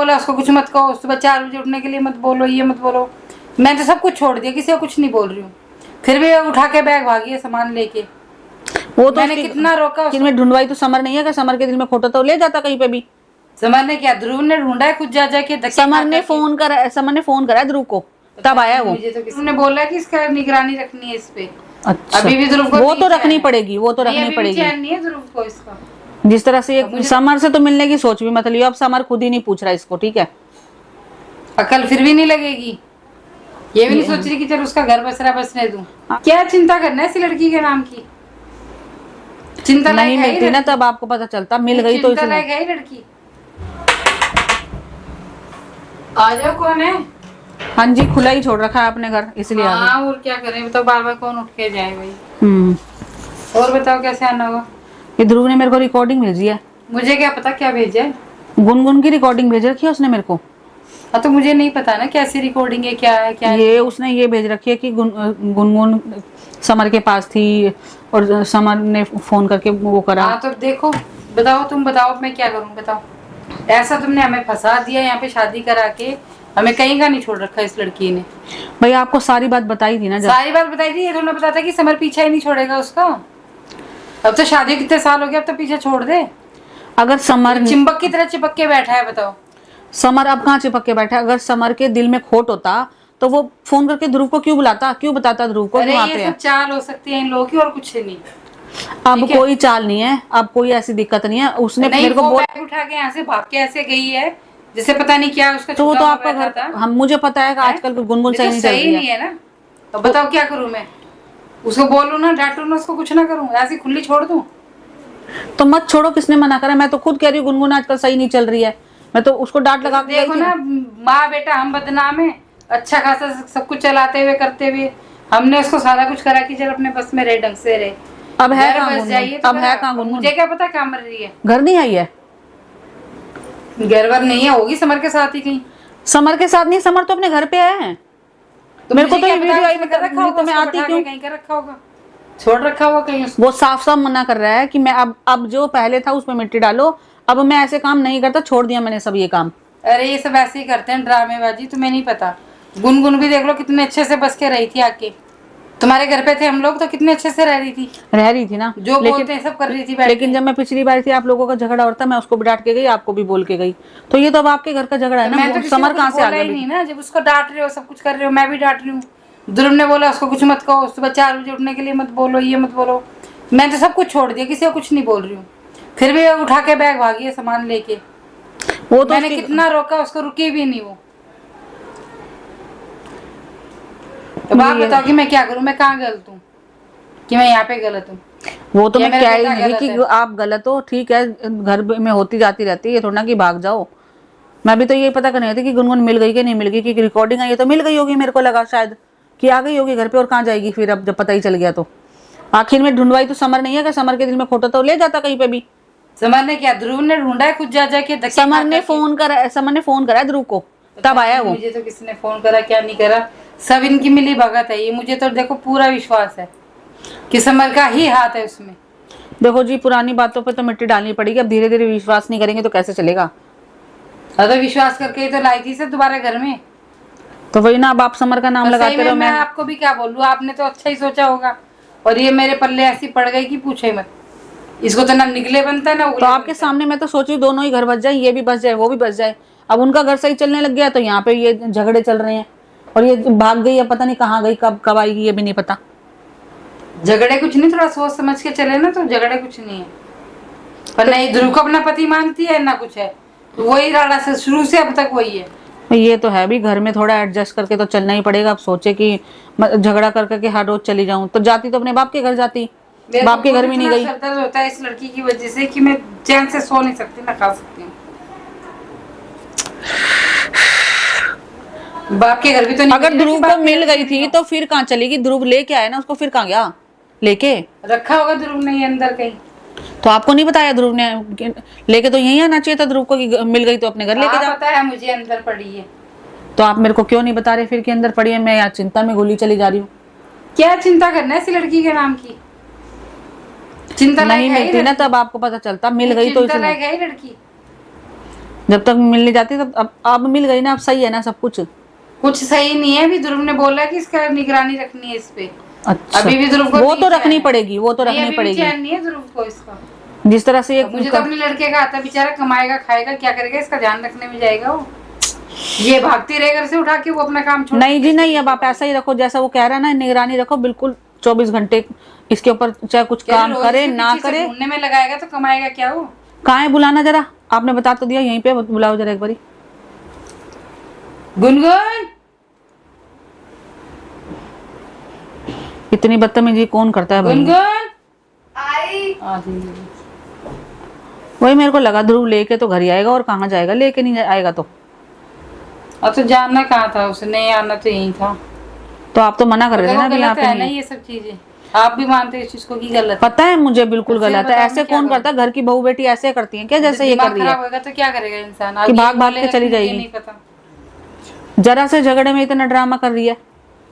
बोला उसको कुछ मत कहो, सुबह 4 बजे उठने के लिए मत बोलो, ये मत बोलो। मैं तो सब कुछ छोड़ दिया, किसी को कुछ नहीं बोल रही हूँ, फिर भी उठा के बैग भागी है सामान लेके। वो तो मैंने कितना रोका उसको। में ढूंढवाई तो समर नहीं है कि समर के दिल में खोटा तो ले जाता कहीं पे भी। समर ने क्या, ध्रुव ने ढूंढा है खुद जा जाके धक्के समर ने फोन करा ध्रुव को, तब आया वो। मुझे तो किसी ने बोला कि इसका निगरानी रखनी है इस पे। अच्छा, अभी भी ध्रुव को वो तो रखनी पड़ेगी, वो तो रखनी पड़ेगी। चैन नहीं है ध्रुव को इसका। जिस तरह से ये समर से तो मिलने की सोच भी मत लियो, अब समर खुद ही नहीं पूछ रहा इसको, ठीक है। अकल फिर भी नहीं लगेगी, ये भी नहीं सोच रही कि चल उसका घर बस रहा बसने दूं। क्या चिंता करना है इस लड़की के नाम की, चिंता नहीं मिलती ना तब आपको पता चलता, मिल गई तो इसमें है लड़की। आ जाओ, कौन है? हाँ जी, खुला ही छोड़ रखा है अपने घर, इसलिए आ गई। हाँ, और क्या करें बताओ, बार बार कौन उठ के जाए भाई। और बताओ कैसे आना होगा? ये ध्रुव ने मेरे को रिकॉर्डिंग भेजी है। मुझे क्या पता क्या भेजा है? गुनगुन की रिकॉर्डिंग भेज रखी है उसने मेरे को। हाँ तो मुझे नहीं पता ना कैसी रिकॉर्डिंग है, क्या है क्या ये उसने ये भेज रखी है कि गुनगुन समर के पास थी और समर ने फोन करके वो करा। हाँ तो देखो, बताओ, तुम बताओ मैं क्या करूँ, बताओ। ऐसा तुमने हमें फंसा दिया यहाँ पे शादी करा के, हमें कहीं का नहीं छोड़ रखा इस लड़की ने। भाई आपको सारी बात बताई थी ना जब। सारी बात बताई थी, ये थोड़ा पता था कि समर पीछा ही नहीं छोड़ेगा उसका। अब तो शादी कितने साल हो गए, अब तो पीछे छोड़ दे। अगर समर चिंबक की तरह चिपक के बैठा है, बताओ। समर अब कहाँ चिपक के बैठा है? अगर समर के दिल में खोट होता तो वो फोन करके ध्रुव को क्यों बुलाता, क्यों बताता ध्रुव को? अरे ये सब चाल हो सकती है इन लोगों की, और कुछ नहीं। अब कोई चाल नहीं है, अब कोई ऐसी दिक्कत नहीं है। उसने मेरे को बैग उठा के यहाँ से भाग के ऐसे गई है जैसे पता नहीं क्या उसका। तो आपका घर, हम मुझे पता है कि आजकल गुनगुन सही नहीं चल रही है ना। तो बताओ क्या करूँ मैं? उसको बोलूँ ना, डांटू ना, उसको कुछ ना करूँ, ऐसी खुली छोड़ दूँ? तो मत छोड़ो, किसने मना करा? मैं तो खुद कह रही हूँ गुनगुन आजकल सही नहीं चल रही है, मैं तो उसको डांट लगा के देखो ना, माँ बेटा हम बदनाम है, अच्छा खासा सब कुछ चलाते हुए करते हुए। हमने उसको सारा कुछ करा कि चल अपने बस में रहे, ढंग से रहे। अब है कहाँ गुनगुन? अब है कहाँ गुनगुन? मुझे क्या पता कहाँ मर रही है। घर नहीं आई है? घर वर नहीं है, होगी समर के साथ ही कहीं। समर के साथ नहीं, समर तो अपने घर पे है। तो मेरे को तो ये वीडियो आई, तो मैं आती क्यों? कहीं का रखा होगा, छोड़ रखा होगा कहीं। वो साफ साफ मना कर रहा है कि मैं अब जो पहले था उसमें मिट्टी डालो, अब मैं ऐसे काम नहीं करता, छोड़ दिया मैंने सब ये काम। अरे ये सब ऐसे ही करते हैं ड्रामेबाजी, तुम्हें नहीं पता। गुनगुन भी देख लो कितने अच्छे से बस के रही थी आके, तुम्हारे घर पे थे हम लोग तो कितने अच्छे से रह रही थी ना, जो बोलते हैं सब कर रही थी। लेकिन जब मैं पिछली बार थी आप लोगों का झगड़ा होता, मैं उसको भी डांट के गई, आपको भी बोल के गई, तो ये तो अब आपके घर का झगड़ा है ना। मैं तो समर कहाँ से आ गया नहीं ना, जब उसको डांट रहे हो, सब कुछ कर रहे हो, मैं भी डांट रही हूँ। ध्रुव ने बोला उसको कुछ मत कहो, सुबह 4 बजे उठने के लिए मत बोलो, ये मत बोलो। मैं तो सब कुछ छोड़ दिया, किसी को कुछ नहीं बोल रही हूँ, फिर भी उठा के बैग भागी है सामान लेके। वो तो मैंने कितना रोका, उसको रुकी भी नहीं वो। तो आप बताओ कि मैं क्या करूं, मैं कहाँ गलत हूँ कि मैं यहाँ पे गलत हूँ? वो तो मैं क्या ही नहीं कि आप गलत हो, ठीक है, घर में होती जाती रहती है, थोड़ा ना कि भाग जाओ। मैं भी तो ये पता करनी थी कि गुनगुन मिल गई कि नहीं मिल गई, कि रिकॉर्डिंग आई है तो मिल गई होगी, मेरे को लगा शायद कि आ गई होगी घर पे, और कहाँ जाएगी फिर अब जब पता ही चल गया तो। आखिर में ढूंढवाई तो समर नहीं है कि समर के दिल में खोटा तो ले जाता कहीं पे भी। समर ने क्या, ध्रुव ने ढूंढा है खुद जा जाके। समर ने फोन करा ध्रुव को, तब आया वो। मुझे तो किसने फोन करा क्या नहीं करा, सब इनकी मिली भगत है ये। मुझे तो देखो पूरा विश्वास है कि समर का ही हाथ है उसमें। देखो जी, पुरानी बातों पे तो मिट्टी डालनी पड़ेगी, अब धीरे धीरे विश्वास नहीं करेंगे तो कैसे चलेगा? तो विश्वास करके ही तो लाई थी से दोबारा घर में। तो वही ना, अब आप समर का नाम लगाते रहो। मैं आपको भी क्या बोलूं, आपने तो अच्छा ही सोचा होगा, और ये मेरे पल्ले ऐसी पड़ गई कि पूछे मत। इसको तो ना निकले बनता ना। तो आपके सामने मैं तो सोच रही दोनों ही घर बस जाए, ये भी बस जाए, वो भी बस जाए। अब उनका घर सही चलने लग गया तो यहाँ पे ये झगड़े चल रहे हैं, और ये भाग गई है, पता नहीं कहाँ गई, कब आएगी ये भी नहीं पता। झगड़े कुछ नहीं, थोड़ा सोच समझ के चले ना तो झगड़े कुछ नहीं है। पर नहीं, ध्रुव को अपना पति मानती है ना कुछ है, वही राड़ा से शुरू से अब तक वही है। ये तो है भी, घर में थोड़ा एडजस्ट करके तो चलना ही पड़ेगा। अब सोचे कि झगड़ा कर करके हर रोज चली जाऊं, तो जाती तो अपने बाप के घर जाती, बाप के घर भी नहीं गई। दर्द होता है इस लड़की की वजह से कि मैं चैन से सो नहीं सकती, ना खा सकती हूँ। बाप के घर भी तो नहीं। अगर ध्रुव को मिल गई थी तो फिर कहाँ चलेगी? ध्रुव लेके आया ना उसको, फिर कहाँ गया? लेके रखा होगा ध्रुव ने अंदर कहीं। तो आपको नहीं बताया ध्रुव ने? लेके तो यही आना चाहिए था ध्रुव को कि मिल गई तो अपने घर लेके जा। पता है मुझे अंदर पड़ी है। तो आप मेरे को क्यों नहीं बता रहे फिर कि अंदर पड़ी है? मैं यहाँ चिंता में गोली चली जा रही हूँ। क्या चिंता करना है इस लड़की के नाम की? चिंता नहीं मिलती ना तब आपको पता चलता, मिल गई तो लड़की। जब तक मिलने जाती तब अब मिल गई ना, अब सही है ना सब कुछ। कुछ सही नहीं है। अभी ध्रुव ने बोला कि इसका निगरानी रखनी है इस पे। अच्छा, अभी भी ध्रुव को वो नहीं तो चैन रखनी है। पड़ेगी, वो तो नहीं, रखनी अभी भी पड़ेगी। चैन नहीं है ध्रुव को इसका। जिस तरह से अब मुझे तो अपने लड़के का आता, बेचारा कमाएगा खाएगा, क्या करेगा, इसका ध्यान रखने में जाएगा वो। ये भागती रहे घर से उठा के, वो अपना काम छोड़। नहीं जी नहीं, अब आप ऐसा ही रखो जैसा वो कह रहा है ना, निगरानी रखो बिल्कुल 24 घंटे इसके ऊपर, चाहे कुछ काम करे ना करे। ढूंढने में लगाएगा तो कमाएगा क्या वो। कहाँ है, बुलाना जरा, आपने बता तो दिया, यहीं पे बुलाओ जरा एक बारी। गुनगुन, इतनी बदतमीजी कौन करता है भाई? गुनगुन आई। वही मेरे को लगा ध्रुव लेके तो घर ही आएगा, और कहाँ जाएगा, लेके नहीं आएगा तो। और तो जानना कहाँ था उसे, नहीं आना तो यही था। तो आप तो मना कर रहे थे ना अभी यहाँ गलत है ना पे। ये सब चीजें, आप भी मानते हैं इस चीज को कि गलत है। पता है मुझे बिल्कुल तो फिर गलत है, बताओ ऐसे मैं क्या कौन करूं? करता है? घर की बहू बेटी ऐसे करती हैं क्या जैसे ये कर दिमाग रही है? खराब होगा तो क्या करेगा इंसान, कि अब भाग ये भाग के बोलेगा चली कि मुझे जाएगी। नहीं पता। जरा से झगड़े में इतना ड्रामा कर रही है,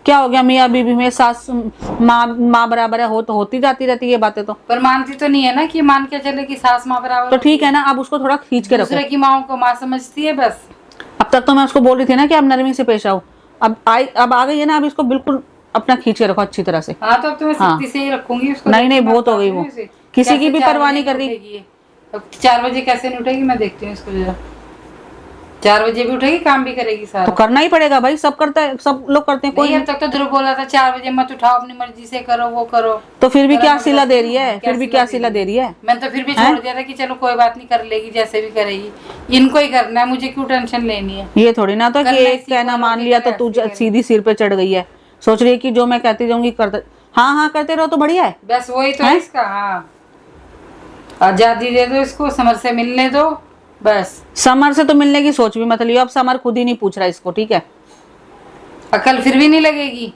क्या हो गया? मियाँ बीबी में सास माँ बराबर है, हो तो होती जाती रहती है ये बातें तो। पर मानती तो नहीं है ना, कि मान के चले कि सास माँ बराबर तो ठीक है ना, अब उसको थोड़ा खींच के रखो। दूसरे की माँ को माँ समझती है बस। अब तक तो मैं उसको बोल रही थी ना कि आप नरमी से पेश आओ, अब आ गई है ना, अब इसको बिल्कुल अपना खींच के रखो अच्छी तरह से। हाँ तो अब तो मैं हाँ। सख्ती से ही रखूंगी उसको। नहीं नहीं, देखती बहुत हूँ हो गई मैं वो, उसे। किसी कैसे की भी 4 परवाह बजे नहीं कर रही। उठेगी ये? अब 4 बजे कैसे नहीं उठेगी, मैं देखती हूँ इसको जरा। 4 बजे भी उठेगी, काम भी करेगी तो सारा। करना ही पड़ेगा भाई, सब करता है, सब लोग करते हैं, कोई नहीं, अब तक तो ध्रुव बोला था 4 बजे मत उठाओ, अपनी मर्जी से करो, वो करो। तो फिर भी पर क्या अब सिला दे गलती रही है, है, फिर भी क्या सिला दे रही है? मैंने तो फिर भी छोड़ दिया था कि चलो कोई बात नहीं, कर लेगी जैसे भी करेगी, इनको ही करना है, मुझे क्यों टेंशन लेनी है। ये थोड़ी ना तो कि करना एक इसी कहना को, मान लोग लिया की तो तू तरह ऐसे सीधी सिर पे चढ़ गई है, सोच रही है कि जो मैं कहती जाऊंगी करते। हाँ हाँ करते रहो तो बढ़िया है। बस वही तो है इसका। हाँ, आजादी दे दो इसको, समर से मिलने दो बस। समर से तो मिलने की सोच भी मत लियो, अब समर खुद ही नहीं पूछ रहा इसको, ठीक है? अकल फिर भी नहीं लगेगी,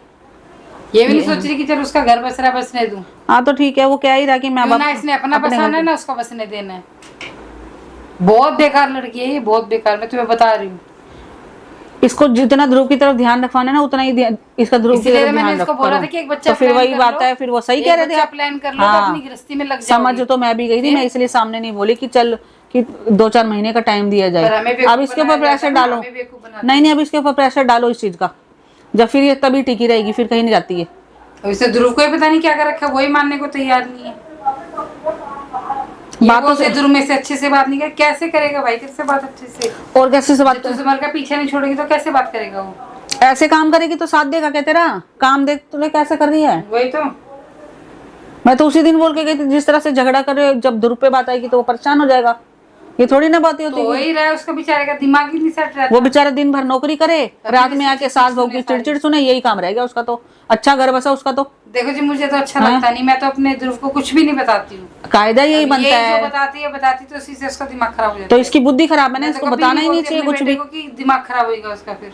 ये भी नहीं सोच रही कि चलो उसका घर बस रहा, बसने दूं। हाँ तो ठीक है, वो कह ही रहा कि मैं क्यों ना, इसने अपना बसाना है ना उसको बसने देना है। बहुत बेकार लड़की है ये, बहुत बेकार, मैं तुम्हें बता रही हूँ। इसको जितना ध्रुव की तरफ ध्यान रखवाना है ना, उतना ही इसका ध्रुव की इसीलिए तरफ मैंने ध्यान इसको रखो। बोला था कि एक बच्चा तो फिर plan वही कर बात लो। है, फिर वो सही एक कह रहे थे बच्चा आप। प्लान कर लो तो हाँ, अपनी गृहस्थी में लग समझ जाओगी। तो मैं भी गई थी, मैं इसलिए सामने नहीं बोली कि चल कि 2-4 महीने का टाइम दिया पर जाए। हमें बेवकूफ अब इसके ऊपर बनाया प्रेशर जाता है ना, डालो। हमें बेवकूफ बनाते नहीं नहीं, अब इसके ऊपर प्रेशर डालो इस चीज का, जब फिर ये तभी टिकी रहेगी, फिर कहीं नहीं जाती है। अब इसे ध्रुव को ही पता नहीं क्या कर रखा है, वही मानने को तैयार नहीं है। बातों से ध्रुव में से अच्छे से बात नहीं कर, कैसे करेगा भाई तेरे से बात अच्छे से? और कैसे से बात? जब तू समर का पीछे नहीं छोड़ेगी तो कैसे बात करेगा वो? ऐसे काम करेगी तो साथ देगा क्या तेरा? काम देख तूने कैसे कर रही है? वही तो। मैं तो उसी दिन बोल के गई थी, जिस तरह से झगड़ा करे, जब ध्रुव पे बात आएगी तो वो परेशान हो जाएगा। ये थोड़ी ना बातें होती तो है। वही रहा है, उसका बेचारे का दिमाग ही नहीं सेट रहता। वो बेचारा दिन भर नौकरी करे, रात में आके सास बहू की चिड़चिड़ सुने, यही काम रह गया उसका। तो अच्छा घर बसा उसका तो। देखो जी, मुझे तो अच्छा लगता नहीं, मैं तो अपने ध्रुव को कुछ भी नहीं बताती हूँ। कायदा यही अब बनता ये है। जो बताती तो उसी से उसका दिमाग खराब हो जाता तो है। इसकी बुद्धि खराब है ना, मैं तो इसको कभी बताना ही नहीं बोलती चाहिए अपने कुछ बेटे भी। को कि दिमाग खराब होगा उसका फिर।